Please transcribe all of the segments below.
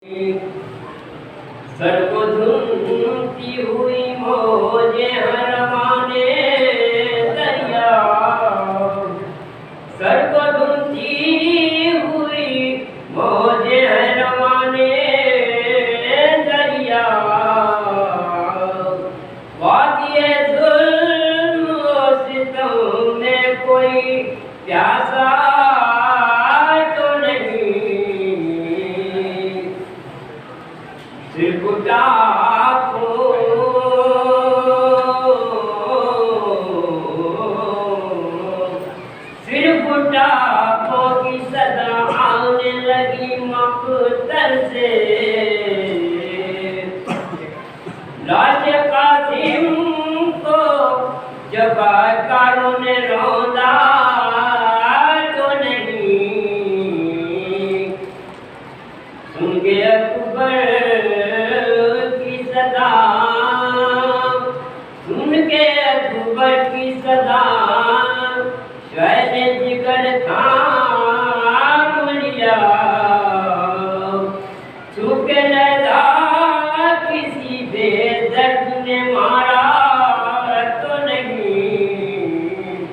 سر کو دھنتی ہوئی موجیں روانے دریا، سر کو دھنتی ہوئی موجیں روانے دریا، وادی ظلم و ستم میں کوئی پیاسا تو نہیں، صرف ٹاپوں کی صدا آنے لگی مقتل سے، لاش قاسم کو جفاکاروں نے روندا تو نہیں، سن کے اکبر کی صدا، سن کے اکبر کی صدا، شہد جگر تھام لیا، چونکہ لیلا کسی بے درد نے مارا تو نہیں،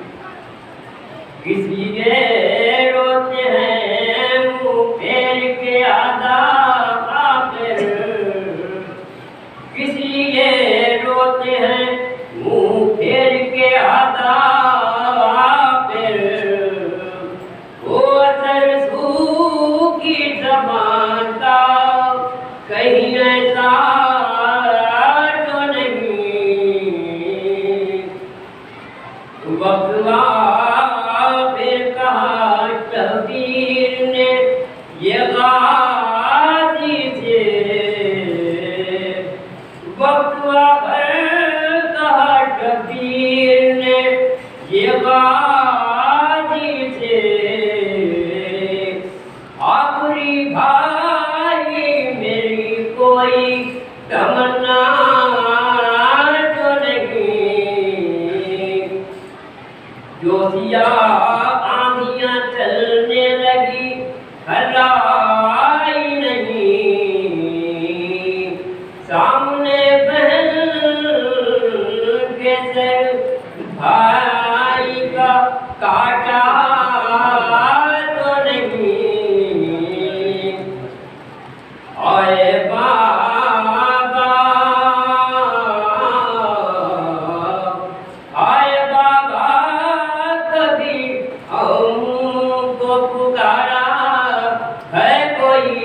کسی کے روتے ہیں منہ پھیر کے آدھا آخر، کسی کے روتے ہیں منہ پھیر کے آدھا آخر، وہ اثر سو کی زبان کا کہیں ایسا تو نہیں، وقت پھر کہا شبیر نے یہ غازی سے، وقت آخر کہا شبیر نے یہ غازی سے، آخری بھائی میری کوئی تمنا تو نہیں، جو سیاہ آندھیاں چلنے لگی ہلائی نہیں، سامنے بہن کے سر بھائی کا کاٹا تو نہیں، آئے بابا آئے بابا کبھی ہم کو پکارا ہے کوئی،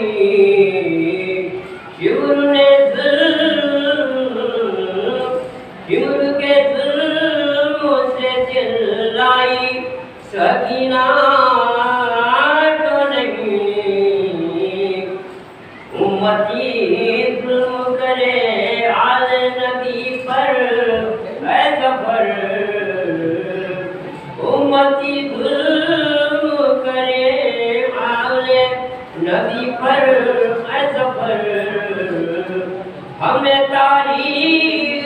شور نے شور کے ظلم سے چلائی سکینہ تو نہیں، امتی ظلم کرے آل نبی پر اے ظفر، امتی ظلم کرے آل نبی پر اے ظفر، ہم نے تاریخ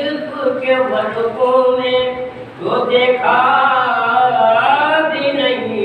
کے ورقوں میں تو دیکھا بھی نہیں،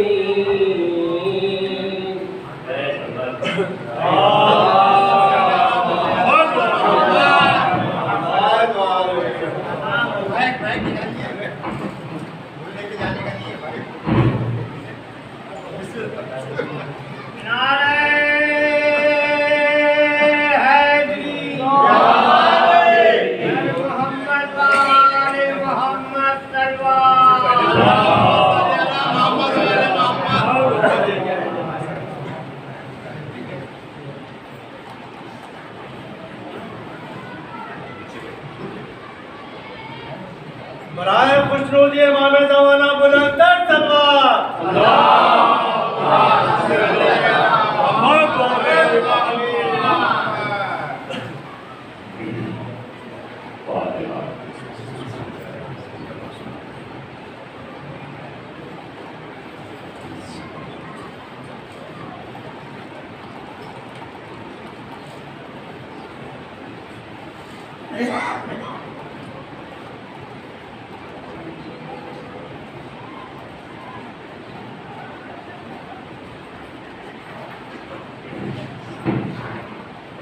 برائے خوشنودی امام زمانہ بلندر سلوات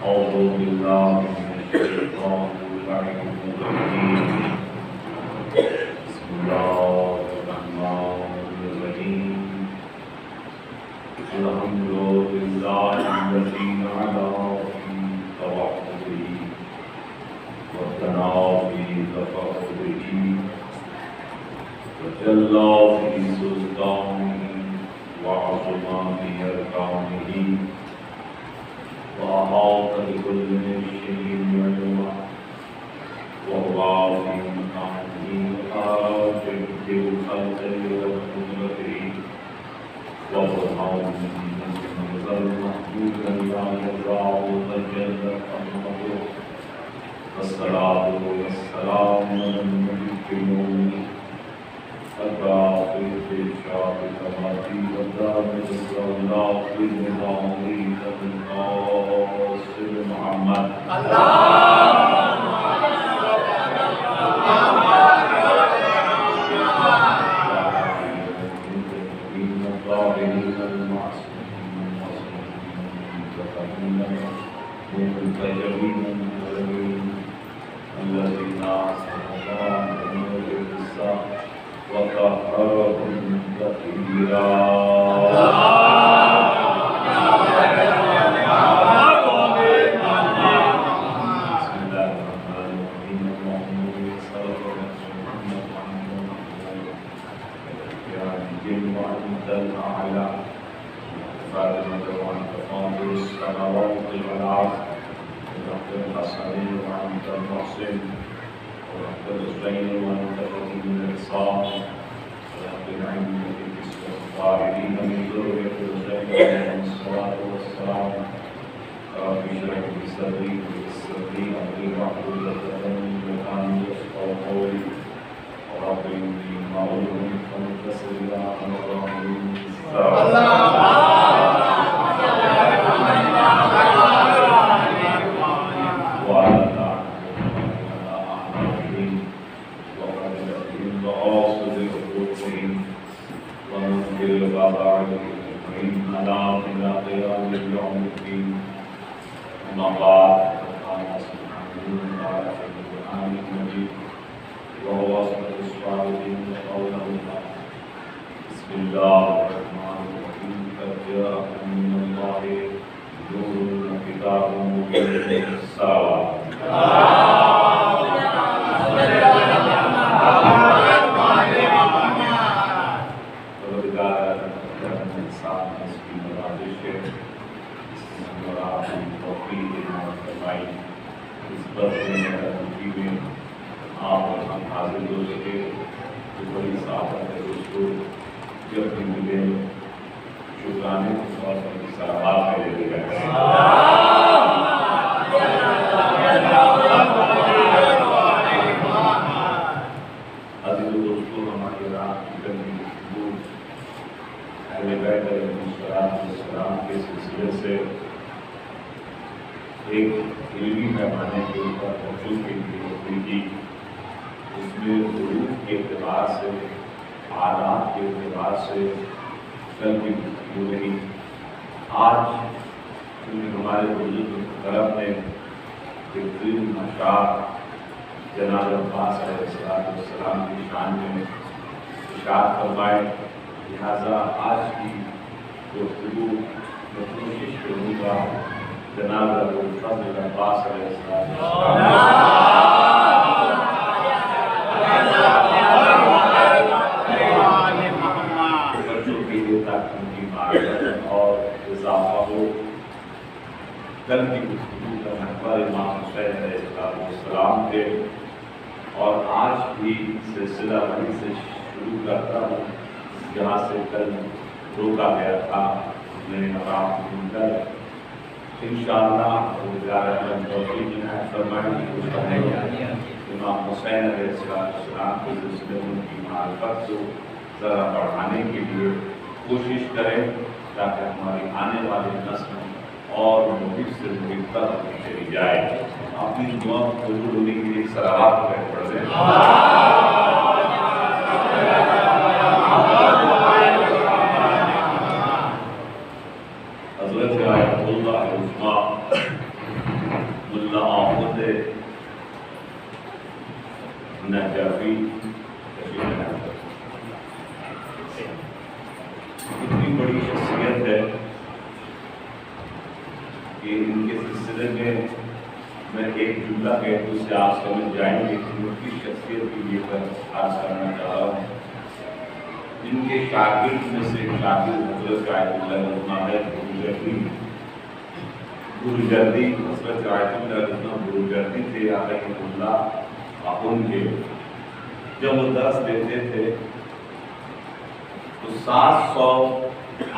أعوذ بالله من الشيطان اللعين الرجيم بسم الله الرحمن الرحيم الحمد لله الذي على في توحده وثنى في تفرده وجلى في سلطانه وعظم في أركانه وأحاط بكل شيء علما وهو في مكانه وآخر بالخلق وقدرته وبرهانه نزل محمودا لا يراه فجل أمره والصلاة والسلام على النبي المؤمن الباقي في الشعب الأماتي والدامج الأولاق بالنظامي القاسم محمد الذين وطهرهم تطهيرا ملا احمد نجافی اتنی بڑی شخصیت ہے کہ ان کے سلسلے میں ایک جملہ ہے تو اس سے آپ سمجھ جائیں گے کہ ان کی شخصیت کی یہ پر عرض کرنا چاہ رہا ہوں. جن کے شاگرد میں سے شاگرد حضرت آیت اللہ علیہ ہے گروجردی حضرت آیت اللہ علیہ گروجردی تھے آقا اللہ اپن کے. جب وہ درس دیتے تھے تو 700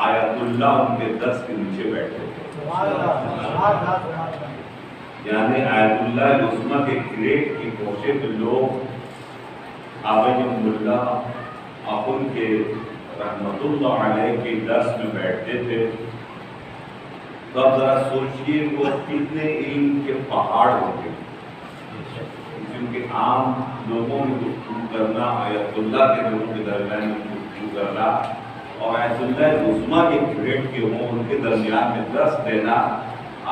آیت اللہ ان کے درس کے نیچے بیٹھتے تھے. یعنی آیت اللہ العظمیٰ کے گریڈ کی کوشے پہ لوگ آبائی ملا اپن کے رحمت اللہ علیہ کے درس میں بیٹھتے تھے. تو اب ذرا سوچئے وہ کتنے علم کے پہاڑ ہوتے ہیں کیونکہ عام لوگوں میں گفتگو کرنا آیت اللہ کے لوگوں کے درمیان میں گفتگو کرنا اور آیت اللہ العظمیٰ کے گریڈ کے ہوں ان کے درمیان میں درس دینا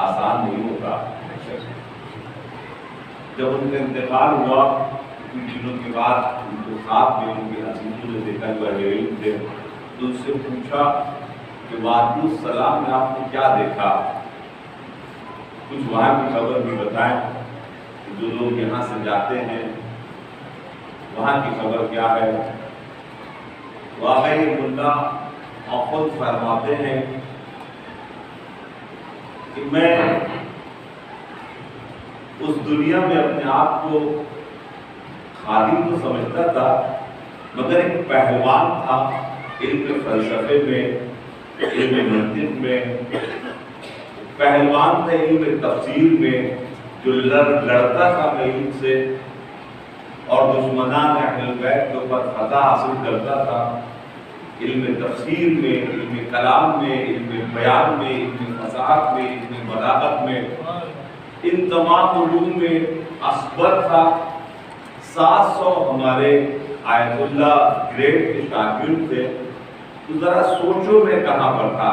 آسان نہیں ہوتا. جب ان کا انتقال ہوا کچھ دنوں کے بعد ان کو ساتھ میں ان کے عزیزوں نے دیکھا جو اہل علم تھے تو ان سے پوچھا کہ وادی السلام میں آپ نے کیا دیکھا, کچھ وہاں کی خبر بھی بتائیں کہ جو لوگ یہاں سے جاتے ہیں وہاں کی خبر کیا ہے. واقعی ملا خود فرماتے ہیں کہ میں اس دنیا میں اپنے آپ کو خادم تو سمجھتا تھا مگر ایک پہلوان تھا علم فلسفے میں, علم منطق میں, پہلوان تھا علم تفسیر میں جو لڑتا تھا میں علم سے اور دشمنان اہل بیت کے اوپر فتح حاصل کرتا تھا. علم تفسیر میں, علم کلام میں, علم بیان میں, علم فصاحت میں, علم بلاغت میں, ان تمام علوم میں اصبر تھا. 700 ہمارے آیت اللہ گریڈ کے شاگرد تھے. تو ذرا سوچو میں کہاں پر تھا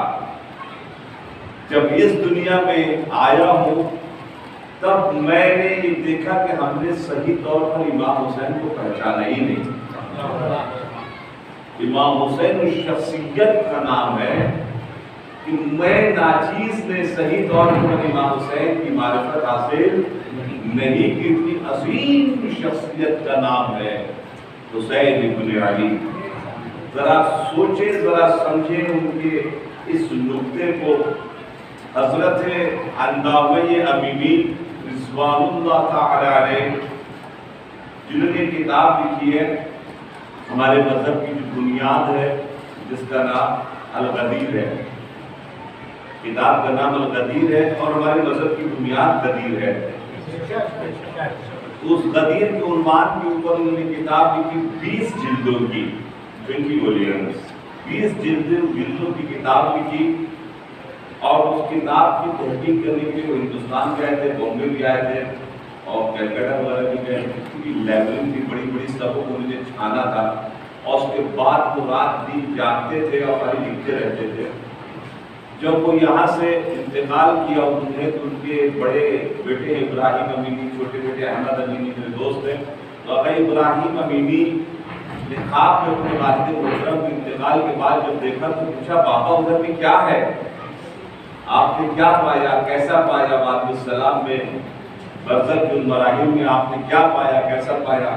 جب اس دنیا میں آیا ہوں. تب میں نے یہ دیکھا کہ ہم نے صحیح طور پر امام حسین کو پہچانا ہی نہیں. امام حسین اس شخصیت کا نام ہے کہ میں ناچیز نے صحیح طور پر امام حسین کی معرفت حاصل نہیں کی تھی. عظیم شخصیت کا نام ہے حسین ابن علی. ذرا سوچیں, ذرا سمجھیں ان کے اس نقطے کو. حضرت انداوی امیمی رضوان اللہ تعالی علیہ جنہوں نے کتاب لکھی ہے ہمارے مذہب کی جو بنیاد ہے جس کا نام الغدیر ہے, کتاب کا نام الغدیر ہے اور ہمارے مذہب کی بنیاد غدیر ہے. اس غدیر کے عنوان کے اوپر انہوں نے کتاب لکھی 20 جلدوں کی 20 والیومز 20 جلدوں کی کتاب لکھی. اور اس کتاب کی تحقیق کرنے کے لیے وہ ہندوستان گئے تھے, بامبے بھی آئے تھے اور کلکتہ وغیرہ بھی گئے تھے کیونکہ لائبریری کی بڑی بڑی سبوں کو مجھے چھانا تھا. اور اس کے بعد وہ رات دن جاگتے تھے اور خالی لکھتے رہتے تھے. جب وہ یہاں سے انتقال کیا انہوں نے تو ان کے بڑے بیٹے ابراہیم امینی, چھوٹے بیٹے احمد امینی میرے دوست ہیں, تو ابراہیم امینی نے خواب میں اپنے والد محترم کے انتقال کے بعد جب دیکھا تو پوچھا بابا ادھر میں کیا ہے, آپ نے کیا پایا, کیسا پایا, وادی السلام میں برزخ المراحل میں آپ نے کیا پایا, کیسا پایا,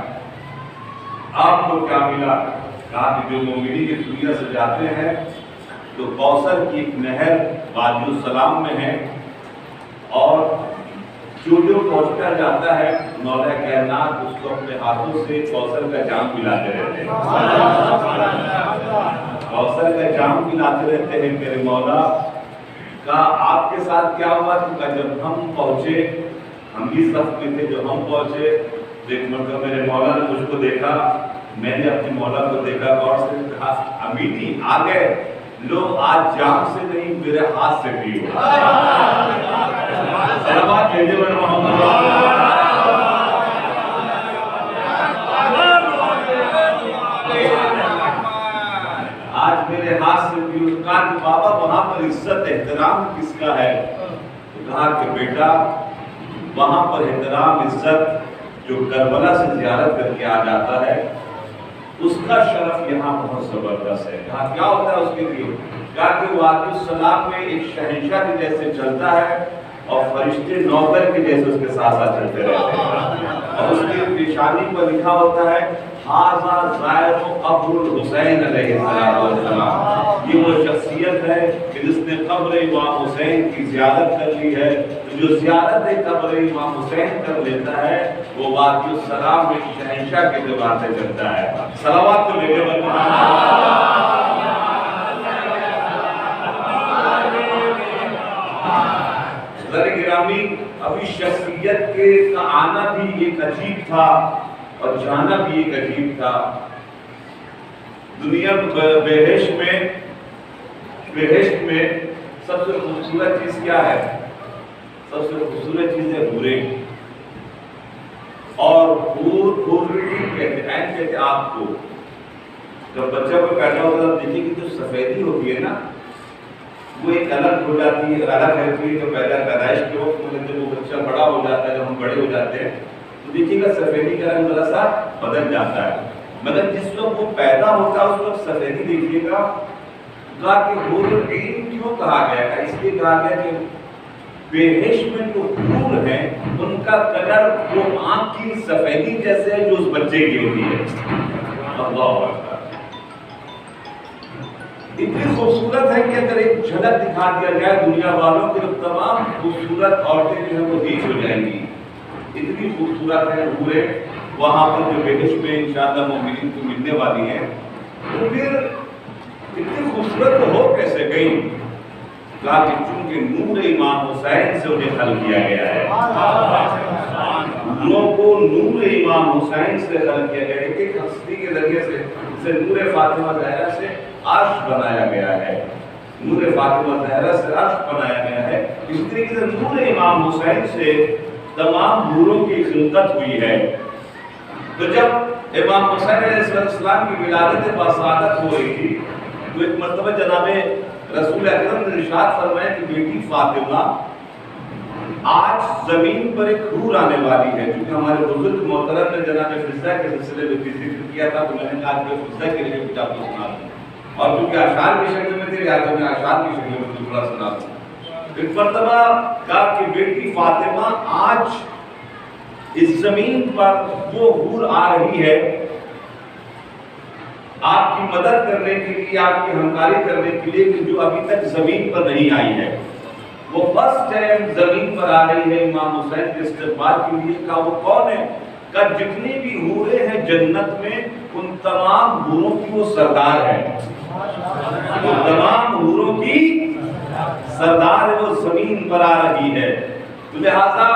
آپ کو کیا ملا. کہا کہ جو مومنی کے سوریہ سے جاتے ہیں تو کوثر کی ایک نہر وادی السلام میں ہے اور جو پہنچتا جاتا ہے مولا کائنات اس کو اپنے ہاتھوں سے کوثر کا جام پلاتے رہتے ہیں. کوثر کا جام پلاتے رہتے ہیں میرے مولا. کہا آپ کے ساتھ کیا ہوا, کیونکہ جب ہم پہنچے ہم بھی صف میں تھے, جب ہم پہنچے ایک مرتبہ میرے مولا نے مجھ کو دیکھا, میں نے اپنے مولا کو دیکھا غور سے, کہا امیدی آ گئے لو, آج جام سے نہیں میرے ہاتھ سے پیو. سلامات بھیجے میرے محمد. آج میرے ہاتھ سے پیو. کہا کہ بابا وہاں پر عزت احترام کس کا ہے, تو کہا کہ بیٹا وہاں پر احترام عزت جو کربلا سے زیارت کر کے آ جاتا ہے اس کا شرف یہاں بہت زبردست ہے. یہاں کیا ہوتا ہے اس کے لیے کہا کہ وہ علیہ السلام میں ایک شہنشاہ کے جیسے چلتا ہے اور فرشتے نوکر کے جیسے اس کے ساتھ ساتھ چلتے رہتے ہیں. اور اس کی پیشانی پر لکھا ہوتا ہے ھذا زائر قبر الحسین علیہ السلام. یہ وہ شخصیت ہے کہ جس نے قبر امام حسین کی زیارت کر لی ہے. جو زیارت قبر امام حسین کر لیتا ہے وہ وادی السلام میں شہنشاہ کے اعتبار سے چلتا ہے. صلوات کو لے کے گرامی. ابھی شخصیت کے کا آنا بھی ایک عجیب تھا اور جانا بھی ایک عجیب تھا. دنیا بہشت میں سب سے خوبصورت چیز کیا ہے؟ سب سے خوبصورت چیز ہے حورے. اور حور کہتے ہیں آپ کو جب بچہ کو پیدا ہوتا ہے دیکھیں کہ جو سفیدی ہوتی ہے نا وہ ایک الگ ہو جاتی ہے, الگ رہتی ہے. جو پیدائش کے وقت میں جب وہ بچہ بڑا ہو جاتا ہے, جب ہم بڑے ہو جاتے ہیں تو دیکھیے گا سفیدی کا رنگ ذرا سا بدل جاتا ہے. مگر جس وقت وہ پیدا ہوتا ہے اس وقت سفیدی دیکھیے گا. کہا کہ حور العین کیوں کہا گیا ہے؟ اس لیے کہا گیا کہ بہشت میں جو حور ہیں ان کا کلر وہ آنکھ کی سفیدی جیسے ہے جو اس بچے کی ہوتی ہے. اللہ اکبر. اتنی خوبصورت ہے کہ اگر ایک جھلک دکھا دیا جائے دنیا والوں کے تمام خوبصورت عورتیں جو ہیں وہ دیکھ ہو جائیں گی. اتنی خوبصورت ہے حوریں وہاں پر جو بہشت میں انشاءاللہ مومنین کو ملنے والی ہیں. تو پھر اتنی خوبصورت تو ہو کیسے گئی؟ کہا کہ چونکہ نور امام حسین سے انہیں خلق کیا گیا ہے. لوگوں کو نور امام حسین سے خلق کیا گیا ہے. ایک ہستی کے ذریعے سے نور فاطمہ زہرا سے عرش بنایا گیا ہے. نور فاطمہ زہرا سے عرش بنایا گیا ہے. اس طریقے سے نور امام حسین سے تمام نوروں کی خلقت ہوئی ہے. تو جب امام حسین علیہ السلام کی ولادت باسعادت ہو رہی تھی تو ایک مرتبہ جناب رسول اکرم نے ارشاد فرمایا کہ بیٹی فاطمہ آج زمین پر ایک حور آنے والی ہے. کیونکہ ہمارے بزرگ محترم نے جناب فضہ کے سلسلے میں ذکر کیا تھا تو میں نے کہا کہ فضہ کے لیے کچھ آپ کو سنا دوں. اور کیونکہ اشعار کی شکل میں تھے لہٰذا میں اشعار کی شکل میں تھوڑا سنا دوں. ایک مرتبہ کہا کہ بیٹی فاطمہ آج اس زمین پر وہ حور آ رہی ہے آپ کی مدد کرنے کے لیے, آپ کی ہمکاری کرنے کے لیے کہ جو ابھی تک زمین پر نہیں آئی ہے. وہ فرسٹ ٹائم زمین پر آ رہی ہے امام حسین کے استقبال کے لیے. کہا وہ کون ہے؟ کہ جتنی بھی حوریں ہیں جنت میں ان تمام حوروں کی وہ سردار ہے. وہ تمام حوروں کی سردار ہے, وہ زمین پر آ رہی ہے. تو لہٰذا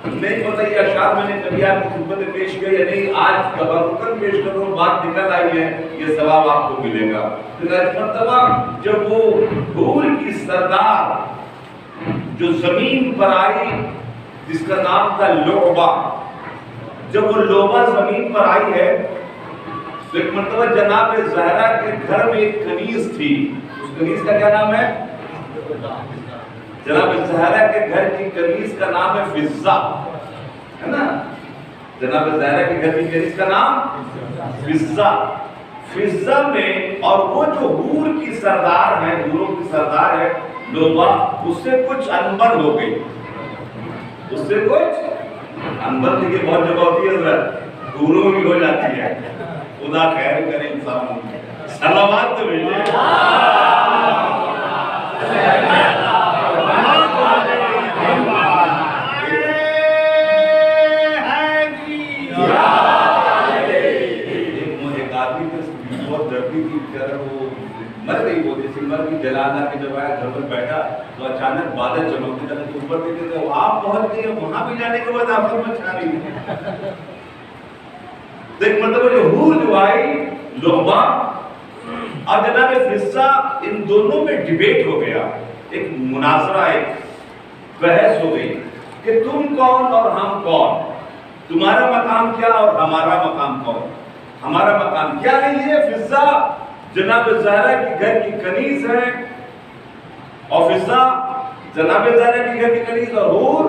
نہیں پتہ یہ اشعار میں نے کبھی آپ کی خدمت میں پیش کیا یا نہیں, آج تبرکاً پیش کر رہا ہوں, بات نکل آئی ہے, یہ ثواب آپ کو ملے گا. مرتبہ جب وہ حور کی سردار جو زمین پر آئی جس کا نام تھا لعبہ, جب وہ لعبہ زمین پر آئی ہے تو ایک مرتبہ جناب زہرا کے گھر میں ایک کنیز تھی. اس کنیز کا کیا نام ہے؟ جناب زہرا کے گھر کی کنیز کا نام ہے فضہ, ہے نا. جناب زہرا کے گھر کی کنیز کا نام فضہ. فضہ میں اور وہ جو حور کی سردار ہے, حوروں کی سردار ہے لعبہ, اس سے کچھ انبر ہو گئی. اس سے کچھ انبر دیکھیں بہت جگہ ہوتی ہے حضرت, حوروں بھی ہو جاتی ہے. خدا خیر کرے انسان. سلامات تو بھیجے. مر گئی وہ, جیسے مر کی جلانا کے جب آیا گھر پر بیٹھا تو اچانک بادل چمکنے لگے تو اوپر دیکھتے تھے آپ پہنچ گئے, وہاں بھی جانے کے بعد آپ کو چھا رہی ہے. تو ایک مرتبہ جو حور جو آئی لعبہ اور جناب فضہ, ان دونوں میں ڈیبیٹ ہو گیا, ایک مناظرہ, ایک بحث ہو گئی کہ تم کون اور ہم کون, تمہارا مقام کیا اور ہمارا مقام کون. ہمارا مقام کیا نہیں ہے. فضہ جناب زہرا کی گھر کی کنیز ہے اور فضہ جناب زہرا کی گھر کی کنیز, اور حور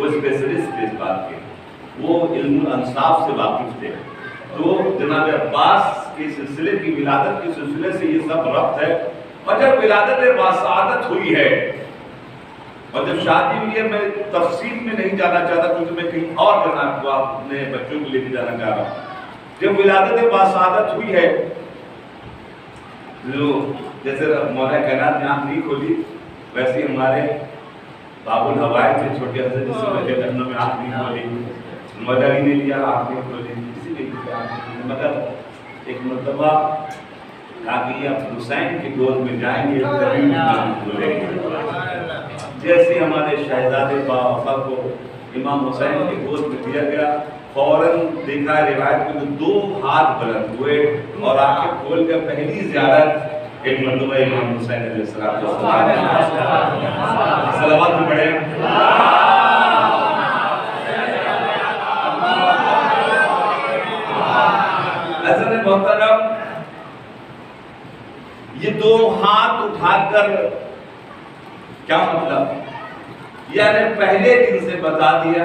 وہ اسپیشلسٹ تھے اس بات کے، وہ علم الانصاف سے واقف تھے. تو جناب عباس کے سلسلے کی ولادت کے سلسلے سے یہ سب ربط ہے. اور جب ولادت باسعادت ہوئی ہے اور جب شادی ہوئی ہے، میں تفصیل میں نہیں جانا چاہتا کیونکہ میں کہیں اور جناب کو اپنے بچوں کو لے کے جانا چاہ رہا ہوں. جب ولادت باسعادت ہوئی ہے، جو جیسے مولا کائنات نے آنکھ نہیں کھولی، ویسے ہمارے باب الحوائج میں چھوٹے حضرت جس وجہ جنوں میں آنکھ نہیں کھولی، مولا علی نے لیا آنکھ نہیں کھولی، کسی نے مگر ایک مرتبہ کہا کہ آپ حسین کی گود میں جائیں گے تبھی نام کھولیں گے. جیسے ہمارے شہزادے باوفا کو امام حسین کی گود میں دیا گیا، فوراً دیکھا ہے روایت میں 2 ہاتھ بلند ہوئے اور آنکھیں کھول کر پہلی زیارت ایک مرتبہ امام حسین علیہ السلام کو صلوات بھی پڑھیں. حضرت محترم، یہ 2 ہاتھ اٹھا کر کیا مطلب؟ یعنی پہلے دن سے بتا دیا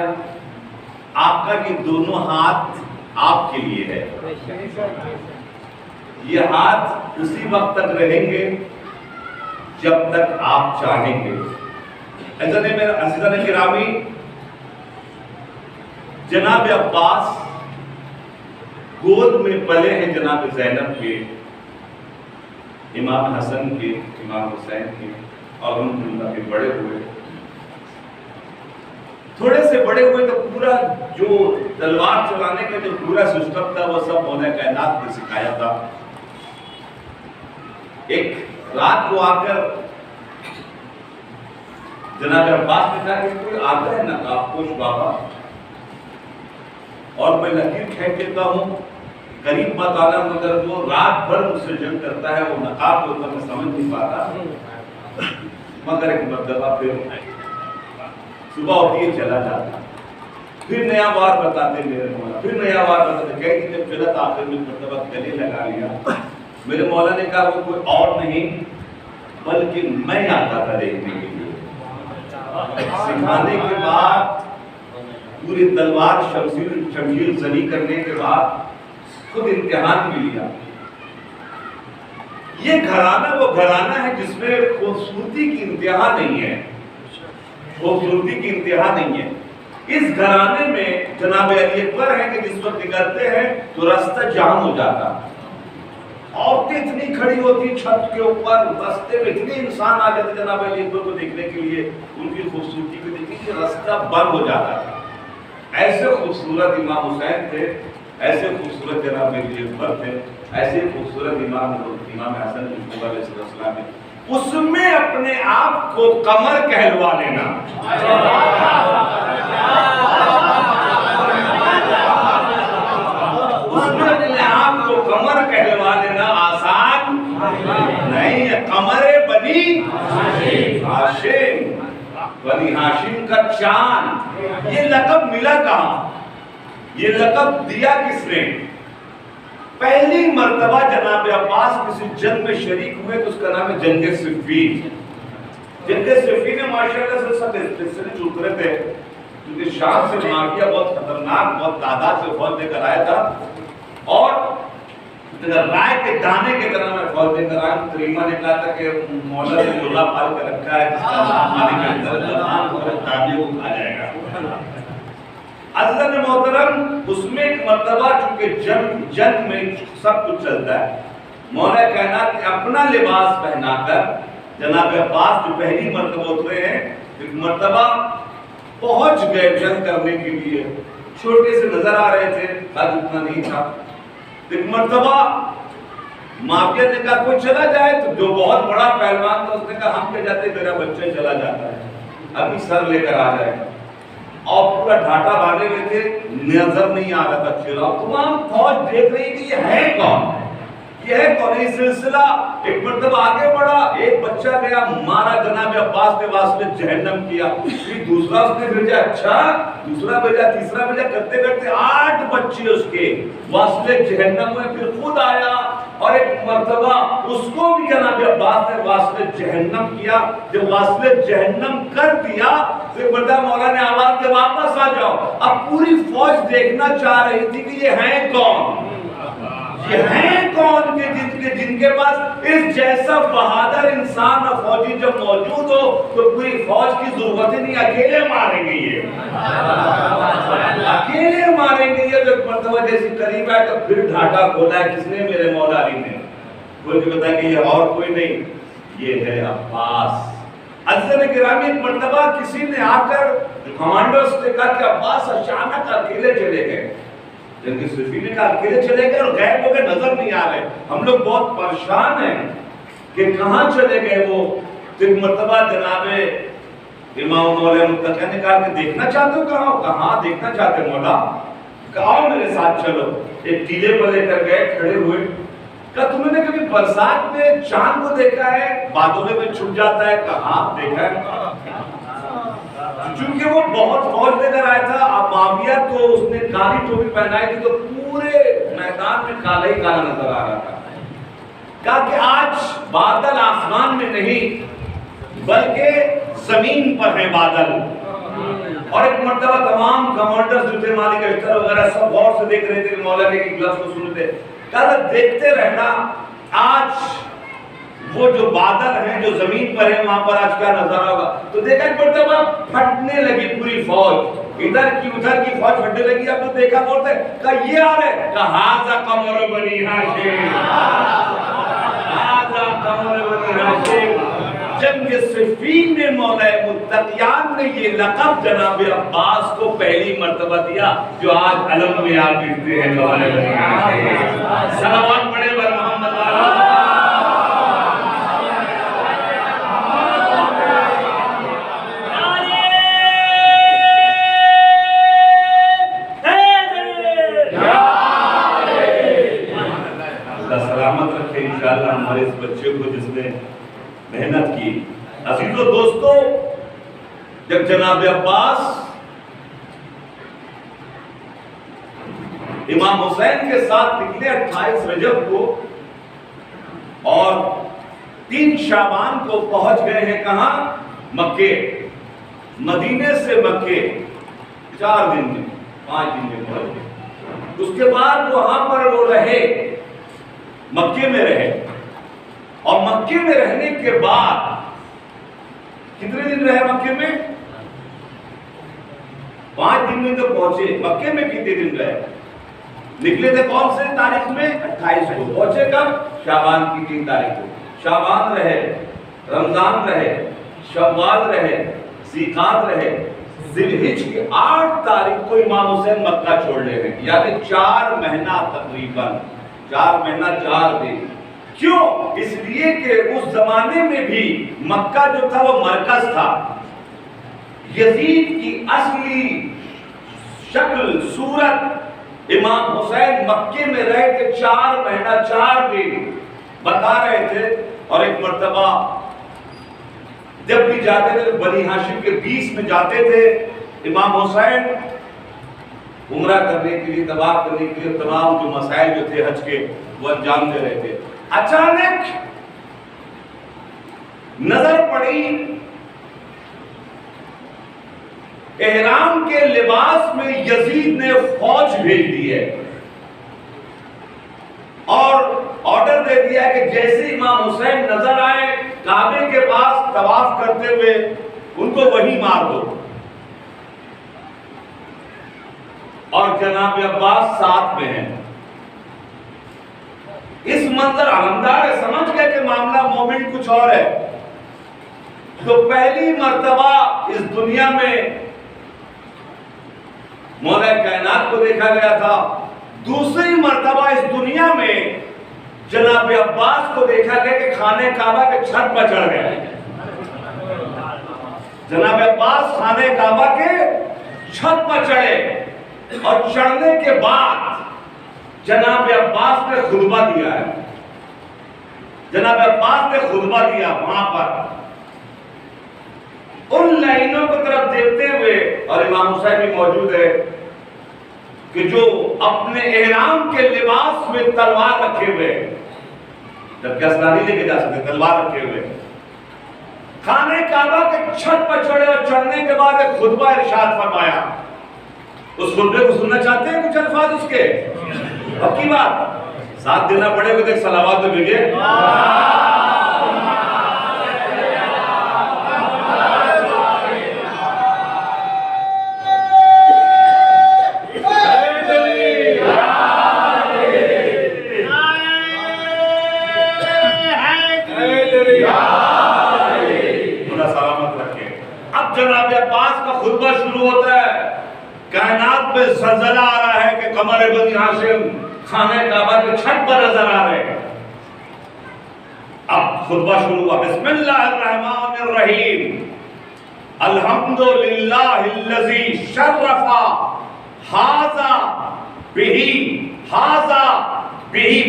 آپ کا کہ دونوں ہاتھ آپ کے لیے ہے. یہ ہاتھ اسی وقت تک رہیں گے جب تک آپ چاہیں گے. عزیزان گرامی، جناب عباس گود میں پلے ہیں جناب زینب کے، امام حسن کے، امام حسین کے، اور ان کے بڑے ہوئے. تھوڑے سے بڑے ہوئے تو پورا جو تلوار چلانے کا جو پورا سسٹم تھا وہ سب مولا کائنات نے سکھایا تھا. ایک رات کو آ کر جناب عباس نے کہا کہ کوئی آتا ہے نقاب پوش بابا اور میں لکیر کھینچ دیتا ہوں، قریب مت آنا، مگر جو رات بھر مجھ سے جنگ کرتا ہے وہ نقاب ہوتا میں سمجھ نہیں پاتا. مگر ایک مرتبہ پھر صبح ہوتی ہے چلا جاتا، پھر نیا بار بتاتے میرے مولا، پھر نیا بار بتاتے. کہہ کہ جب چلا تو آخر میں مرتبہ گلے لگا لیا. میرے مولا نے کہا وہ کوئی اور نہیں بلکہ میں آتا تھا دیکھنے کے لیے. سکھانے کے بعد پوری تلوار شمشیر زنی کرنے کے بعد خود امتحان بھی لیا. یہ گھرانہ وہ گھرانہ ہے جس میں خوبصورتی کی انتہا نہیں ہے، خوبصورتی کی انتہا نہیں ہے. اس گھرانے میں جناب علی اکبر ہے کہ جس وقت نکلتے ہیں تو راستہ جام ہو جاتا، عورتیں اتنی کھڑی ہوتی چھت کے اوپر، راستے میں اتنے انسان آ جاتے جناب علی اکبر کو دیکھنے کے لیے، ان کی خوبصورتی کو دیکھنے کے لیے راستہ بند ہو جاتا تھا. ایسے خوبصورت امام حسین تھے، ایسے خوبصورت جناب علی اکبر تھے، ایسے خوبصورت امام حسن علیہ السلام نے. اس میں اپنے آپ کو قمر کہلوا لینا، اس میں اپنے آپ کو قمر کہلوا لینا آسان نہیں ہے. قمر بنی ہاشم، بنی ہاشم کا چاند، یہ لقب ملا کہاں؟ یہ لقب دیا کس نے؟ پہلی مرتبہ جناب عباس کسی جنگ میں شریک ہوئے تو اس کا نام ہے جنگ صفین. جنگ صفین میں ماشاءاللہ سے سب سلسلے چلتے تھے کیونکہ شام سے معاویہ بہت خطرناک، بہت تعداد سے فوج دے کر آیا تھا، اور رائے کے دانے کے طرح میں فوج دے کر آیا. کریمہ نے کہا تھا کہ مولا نے گلا پال کر رکھا ہے جس کا نام آنے کے اندر جہاں کو دانے کو کھا جائے گا. عزیزان محترم، اس میں ایک مرتبہ چونکہ جنگ میں سب کچھ چلتا ہے، مولا کائنات نے اپنا لباس پہنا کر جناب عباس جو پہلی مرتبہ اترے ہیں، ایک مرتبہ پہنچ گئے جنگ کرنے کے لیے. چھوٹے سے نظر آ رہے تھے، قد اتنا نہیں تھا. ایک مرتبہ معاویہ نے کہا کوئی چلا جائے، تو جو بہت بڑا پہلوان تھا اس نے کہا ہم کیا جاتے، میرا بچہ چلا جاتا ہے، ابھی سر لے کر آ جائے. اور پورا ڈھاٹا باندھے ہوئے تھے، نظر نہیں آ رہا تھا چہرہ. تمام فوج دیکھ رہی کہ یہ ہے کون، یہ ہے کون. یہ سلسلہ ایک مرتبہ آگے بڑھا، ایک بچہ گیا، مارا جناب عباس نے واسطے جہنم کیا. پھر دوسرا اس نے بھیجا، اچھا دوسرا بھیجا، تیسرا بھیجا، کرتے کرتے 8 بچے اس کے واسطے جہنم میں. پھر خود آیا اور ایک مرتبہ اس کو بھی جناب عباس نے واسطے جہنم کیا. جب واسطے جہنم کر دیا تو ایک مرتبہ مولا نے آواز دے واپس آ جاؤ. اب پوری فوج دیکھنا چاہ رہی تھی کہ یہ ہیں کون, یہ ہیں کون کہ جن کے پاس اس جیسا بہادر انسان اور فوجی جب موجود ہو تو پوری فوج کی ضرورت ہی نہیں, اکیلے ماریں گے یہ, اکیلے ماریں گے یہ. تو ایک مرتبہ جیسی قریب آئے تو پھر ڈھاٹا کھولا ہے کس نے, میرے مولا علی نے. کوئی بھی بتایا کہ یہ اور کوئی نہیں, یہ ہے عباس. عزیزان گرامی ایک مرتبہ کسی نے آ کر کمانڈرز نے کہا کہ عباس اچانک اکیلے چلے گئے. جنگی صفی نے کہا اکیلے چلے گئے اور غائب ہو گئے, نظر نہیں آ رہے, ہم لوگ بہت پریشان ہیں کہ کہاں چلے گئے وہ. تو ایک مرتبہ جناب امام مولا متقی نے کہا کہ دیکھنا چاہتے ہو کہاں, کہاں دیکھنا چاہتے ہیں مولا, کہاں میرے ساتھ چلو. ایک ٹیلے پر لے کر گئے, کھڑے ہوئے, کہا تم نے کبھی برسات میں چاند کو دیکھا ہے, بادلوں میں چھپ جاتا ہے, کہاں دیکھا ہے. چونکہ وہ بہت فوج لے کر آیا تھا معاویہ, تو اس نے کالی ٹوپی پہنائی تھی تو پورے میدان میں کالا ہی کالا نظر آ رہا تھا. کہا کہ آج بادل آسمان میں نہیں بلکہ زمین پر ہیں بادل. اور ایک مرتبہ تمام کمانڈرز جو تھے, مالک اشتر وغیرہ سب غور سے دیکھ رہے تھے, مولا کے ایک لفظ کو سنتے. کہا دیکھتے رہنا آج وہ جو بادل ہیں جو زمین پر ہیں وہاں پر آج کیا نظارہ ہوگا. تو دیکھا ایک مرتبہ پھٹنے لگی پوری فوج, ادھر کی ادھر کی فوج پھٹنے لگی. اب تو دیکھا بولتے کہا یہ آ رہے, کہا ھذا قمر بنی ہاشم, ھذا قمر بنی ہاشم. جنگ صفین میں مولا متقیان نے یہ لقب جناب عباس کو پہلی مرتبہ دیا جو آج علم میں آپ دیکھتے ہیں. صلوات پڑھے بر محمد والا. انشاءاللہ ہمارے اس بچے کو جس نے محنت کی. عزیزو دوستو, جب جناب عباس امام حسین کے ساتھ نکلے 28 رجب کو اور 3 شعبان کو پہنچ گئے ہیں کہاں, مکے. مدینے سے مکے 4 دن میں 5 دن میں پہنچ گئے. اس کے بعد وہاں پر وہ رہے, مکے میں رہے, اور مکے میں رہنے کے بعد کتنے دن رہے مکے میں, 5 دن میں تو پہنچے. مکے میں کتنے دن رہے, نکلے تھے کون سے تاریخ میں, 28 کو. پہنچے کب, شعبان کی 3 تاریخ کو. شعبان رہے, رمضان رہے, شوال رہے, ذیقعد رہے, ذی الحج کی 8 تاریخ کو امام حسین مکہ چھوڑ لے گئے. یعنی 4 مہینہ تقریباً, 4 مہینہ 4 دن. کیوں, اس لیے کہ اس زمانے میں بھی مکہ جو تھا وہ مرکز تھا. یزید کی اصلی شکل صورت امام حسین مکے میں رہ کے 4 مہینہ 4 دن بتا رہے تھے. اور ایک مرتبہ جب بھی جاتے تھے بنی ہاشم کے 20 میں جاتے تھے, امام حسین عمرہ کرنے کے لیے, طواف کرنے کے لیے, تمام جو مسائل جو تھے حج کے وہ انجام دے رہے تھے. اچانک نظر پڑی احرام کے لباس میں یزید نے فوج بھیج دی ہے اور آرڈر دے دیا کہ جیسے امام حسین نظر آئے کعبے کے پاس طواف کرتے ہوئے ان کو وہیں مار دو. اور جناب عباس ساتھ میں ہیں. اس منظر علمدار سمجھ گئے کہ معاملہ مومنٹ کچھ اور ہے. تو پہلی مرتبہ اس دنیا میں مولا کائنات کو دیکھا گیا تھا. دوسری مرتبہ اس دنیا میں جناب عباس کو دیکھا گیا کہ خانہ کعبہ کے چھت پر چڑھ گئے. جناب عباس خانہ کعبہ کے چھت پر چڑھے اور چڑھنے کے بعد جناب عباس نے خطبہ دیا ہے. جناب عباس نے خطبہ دیا وہاں پر ان لائنوں کو طرف دیکھتے ہوئے, اور امام حسین بھی موجود ہے, کہ جو اپنے احرام کے لباس میں تلوار رکھے ہوئے جبکہ اسلحہ نہیں لے کے جا سکتے، تلوار رکھے ہوئے. خانہ کعبہ کے چھت پر چڑھے اور چڑھنے کے بعد ایک خطبہ ارشاد فرمایا. اس خطبے کو سننا چاہتے ہیں کچھ الفاظ اس کے؟ پکی بات ساتھ دینا پڑے گا. دیکھ صلوات تو بھیجے. جناب عباس کا خطبہ شروع ہوتا ہے. کائنات میں زلزلہ آ رہا ہے کہ قمر بنی ہاشم خانہ کعبہ کے چھت پر نظر آ رہے ہیں. اب خطبہ شروع ہوا. بسم اللہ الرحمن الرحیم. الحمدللہ الذی شرف ھذا بہ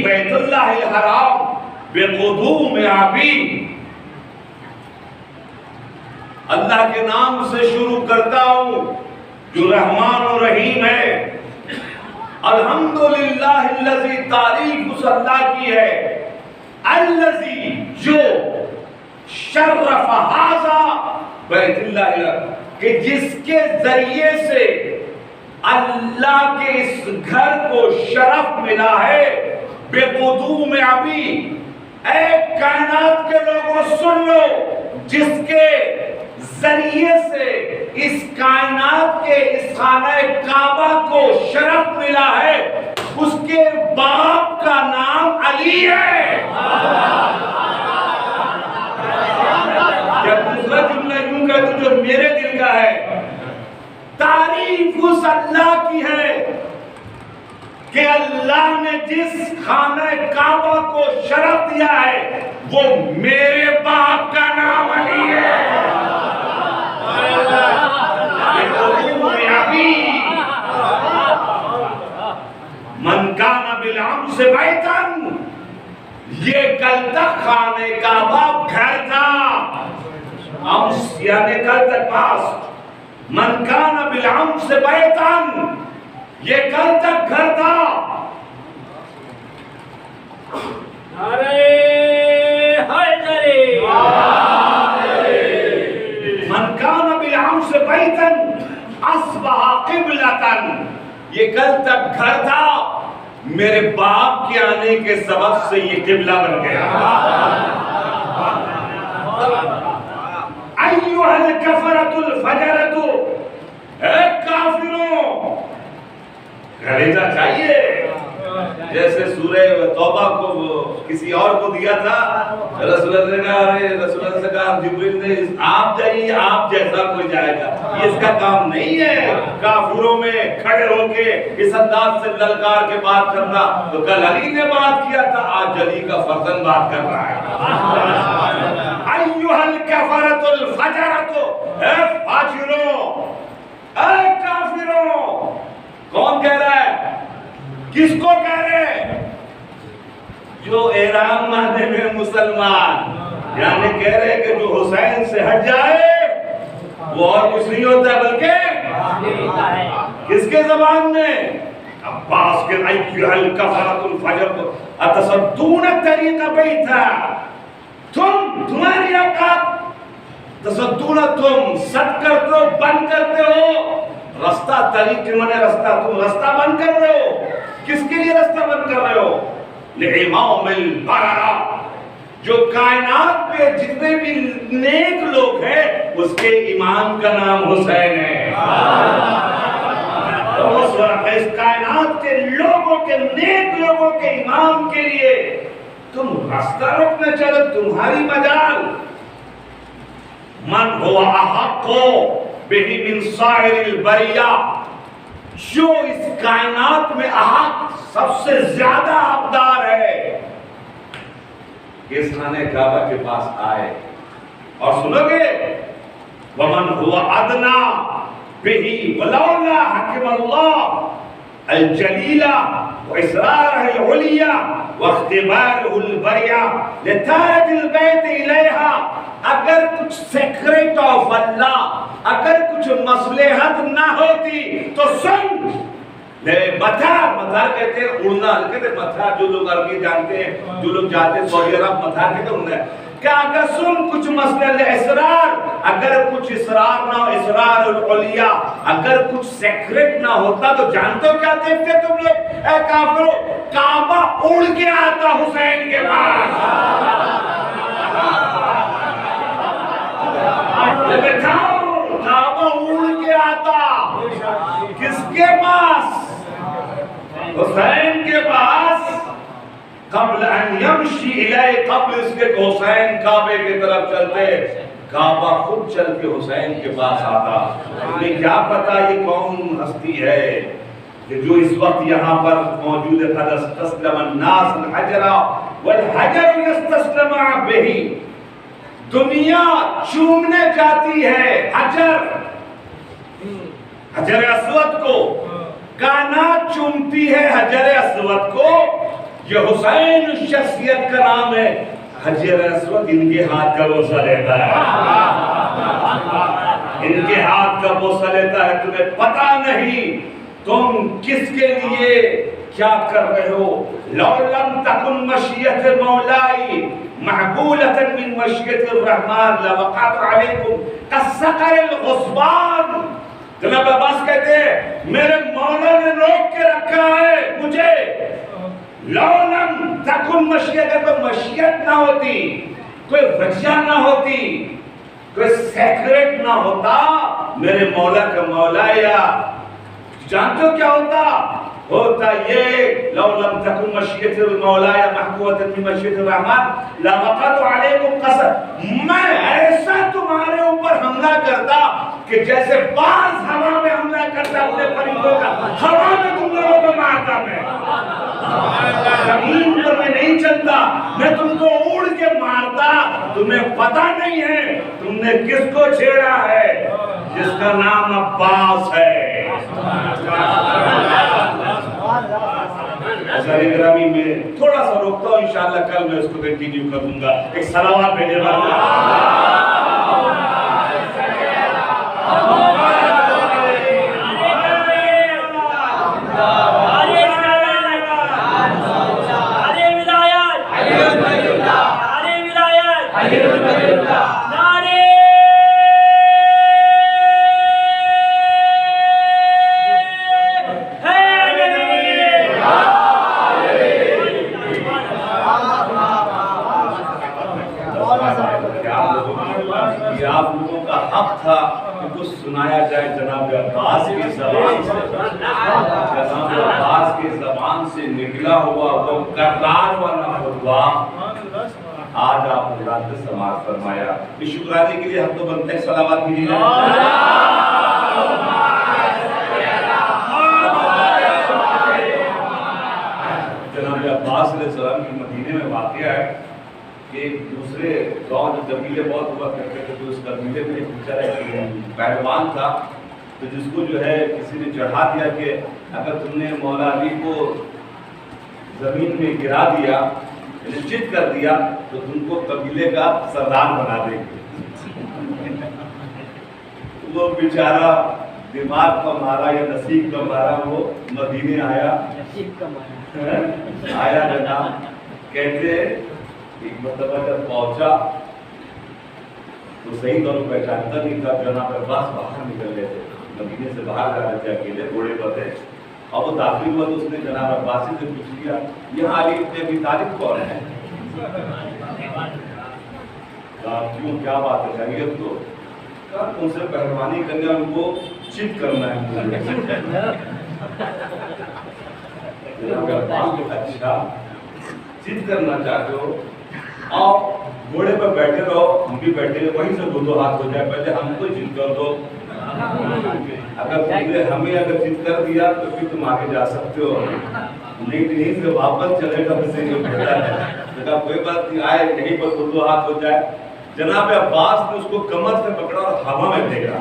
بیت اللہ الحرام بقدوم ابی. اللہ کے نام سے شروع کرتا ہوں جو رحمان و رحیم ہے. الحمدللہ الذی، تعریف اس اللہ کی ہے، الذی جو شرف ھذا بیت اللہ، کہ جس کے ذریعے سے اللہ کے اس گھر کو شرف ملا ہے. بقدوم ابی، اے کائنات کے لوگوں سن لو، جس کے ذریعے سے اس کائنات کے اس خانہ کعبہ کو شرف ملا ہے، اس کے باپ کا نام علی ہے. جب دوسرا جملہ یوں کہ جو میرے دل کا ہے، تعریف اس اللہ کی ہے کہ اللہ نے جس خانہ کعبہ کو شرف دیا ہے وہ میرے باپ کا نام علی ہے. من کان بالامس بیتن، یہ کل تک خانہ کعبہ گھر تھا. امس یعنی کل تک پاس. من کان بالامس بیتن، یہ کل تک گھر تھا. ارے حیدری. من کان بالامس بیتن اصبح قبلتن، یہ کل تک گھر تھا، میرے باپ کے آنے کے سبب سے یہ قبلہ بن گیا. ایھا الکفرۃ الفجرۃ، اے کافروں. کلیجہ چاہیے جیسے سورہ توبہ کو کسی اور کو دیا تھا. رسول اللہ نے کہا جبریل نے آپ جائیے، آپ جیسا کوئی جائے گا. یہ اس کا کام نہیں ہے کافروں میں کھڑے ہو کے اس انداز سے للکار کے بات کرنا. تو کل علی نے بات کیا تھا، آج علی کا فرزند بات کر رہا ہے. ایھا الکفرۃ الفجرۃ، اے فاجروں، اے کافروں. کون کہہ رہا ہے؟ کس کو کہہ رہے ہیں؟ جو احرام باندھے ہوئے مسلمان، یعنی کہہ رہے ہیں کہ جو حسین سے ہٹ جائے وہ اور کچھ نہیں ہوتا ہے بلکہ کس کے زبان میں؟ عباس کے ایھا الکفرۃ الفجر اتصدون طریق بیتھا. تمہاری اوقات تصدون، تم صد کرتے ہو، بند کرتے ہو. رستہ طریق کے معنی رستہ، تم رستہ بند کر رہے ہو. کس کے لیے رستہ بند کر رہے ہو؟ لامام البررہ، جو کائنات پہ جتنے بھی نیک لوگ ہیں اس کے امام کا نام حسین ہے. اس وقت اس کائنات کے لوگوں کے، نیک لوگوں کے امام کے لیے تم راستہ روکنا چاہتے، تمہاری مجال. من هو احق به من سائر البریہ، جو اس کائنات میں احق، سب سے زیادہ حقدار ہے کہ اس خانہ کعبہ کے پاس آئے. اور سنو گے ومن هو ادنى به ولولا حکم اللہ الجلیلہ واسرارہ العلیہ واختبارہ البریہ لتارت البیت الیہا. اگر کچھ سیکریٹ آف اللہ، اگر کچھ مصلحت نہ ہوتی تو سن، مطار کہتے ہیں اڑنا، کہتے ہیں مطار، جو لوگ عربی جانتے ہیں، جو لوگ جاتے ہیں سعودی عرب، مطار کہتے ہیں اڑنا ہے. کہ اگر سن کچھ مسئلہ اسرار، اگر کچھ اسرار نہ ہو، اسرار العلیاء، اگر کچھ سیکرٹ نہ ہوتا تو جانتے ہو کیا دیکھتے تم لوگ؟ اے کافرو، کعبہ اڑ کے آتا حسین کے پاس. کعبہ اڑ کے آتا کس کے پاس؟ حسین کے پاس. قبل ان یمشی الیہ، قبل اس کے حسین کعبے کی طرف چلتے، کعبہ خود چل کے حسین کے پاس آتا. انہیں کیا پتا یہ کون ہستی ہے کہ جو اس وقت یہاں پر موجود ہے. قد استسلم الناس الحجر والحجر یستسلم بہ. دنیا چومنے جاتی ہے حجر اسود کو، کائنات چومتی ہے حجر اسود کو. یہ حسین شخصیت کا نام ہے. حجر اسود ان کے ہاتھ کا بوسہ لیتا ہے، ان کے ہاتھ کا بوسہ لیتا ہے. تمہیں پتا نہیں تم کس کے لیے کیا کر رہے ہو. لو لم تکن مشیت مولائی محبولۃ من مشیت الرحمن لوقعت علیکم کالصقر الغصبان. جناب عباس کہتے ہیں میرے مولا نے روک کے رکھا ہے مجھے. لو لم تکن مشیت، اگر مشیت نہ ہوتی، کوئی وجہ نہ ہوتی، کوئی سیکرٹ نہ ہوتا، میرے مولا کا مولایا جانتے ہو کیا ہوتا یہ. لو لم تکن مشیت المولایا محبوبۃ من مشیت الرحمن لوقعت علیکم قصر. میں ایسا تمہارے اوپر حملہ کرتا کہ جیسے باز ہوا میں حملہ کرتا اپنے پرندوں کا، ہوا میں تم لوگوں کو مارتا. میں زمین پر میں نہیں چلتا، میں تم کو اڑ کے مارتا. تمہیں پتا نہیں ہے تم نے کس کو چھیڑا ہے، جس کا نام عباس ہے. عزیزِ گرامی میں تھوڑا سا روکتا ہوں، انشاءاللہ کل میں اس کو کنٹینیو کر دوں گا. ایک صلوات بھیجے آپ لوگوں کا حق تھا کہ کچھ سنایا جائے جناب عباس کی زبان سے. جناب عباس کی زبان سے نکلا ہوا وہ کردار والا خطبہ آج آپ حضرات نے سماعت فرمایا. اس شکرانے کے لیے ہم تو بنتے ہیں صلوات بھیجیے. جناب عباس علیہ السلام کی مدینے میں واقعہ ہے کہ ایک دوسرے گاؤں جو قبیلے بہت ہوا کرتے تھے، تو اس قبیلے میں ایک بیچارہ پہلوان تھا، تو جس کو جو ہے کسی نے چڑھا دیا کہ اگر تم نے مولا علی کو زمین میں گرا دیا، نشچت کر دیا، تو تم کو قبیلے کا سردار بنا دیں گے. وہ بیچارہ دماغ کا مارا یا نصیب کا مارا وہ مدینے آیا. جناب کہتے ایک مرتبہ جب پہنچا تو صحیح طور پر پہچانتا نہیں تھا. جناب عباس باہر نکل رہے تھے، مدینے سے باہر جا رہے تھے اکیلے، گھوڑے پر تھے. اور وہ داخل ہوا تو اس نے جناب عباسی سے پوچھ لیا یہ علی ابن ابی طالب کون ہے؟ کیوں کیا بات ہے؟ خیریت تو ان سے پہلوانی کرنا، ان کو چت کرنا ہے. اچھا چت کرنا چاہتے ہو، آپ گھوڑے پر بیٹھے رہو، ہم بھی بیٹھے، وہیں سے دو ہاتھ ہو جائے. پہلے ہم کو چت کر دو، اگر تم نے ہمیں اگر چت کر دیا تو پھر تم آگے جا سکتے ہو. نہیں نہیں سے واپس چلے گا پھر سے یہ بہتر ہے. کہا کوئی بات نہیں، آئے یہیں پر دو ہاتھ ہو جائے. جناب عباس نے اس کو کمر سے پکڑا اور ہوا میں پھینکا.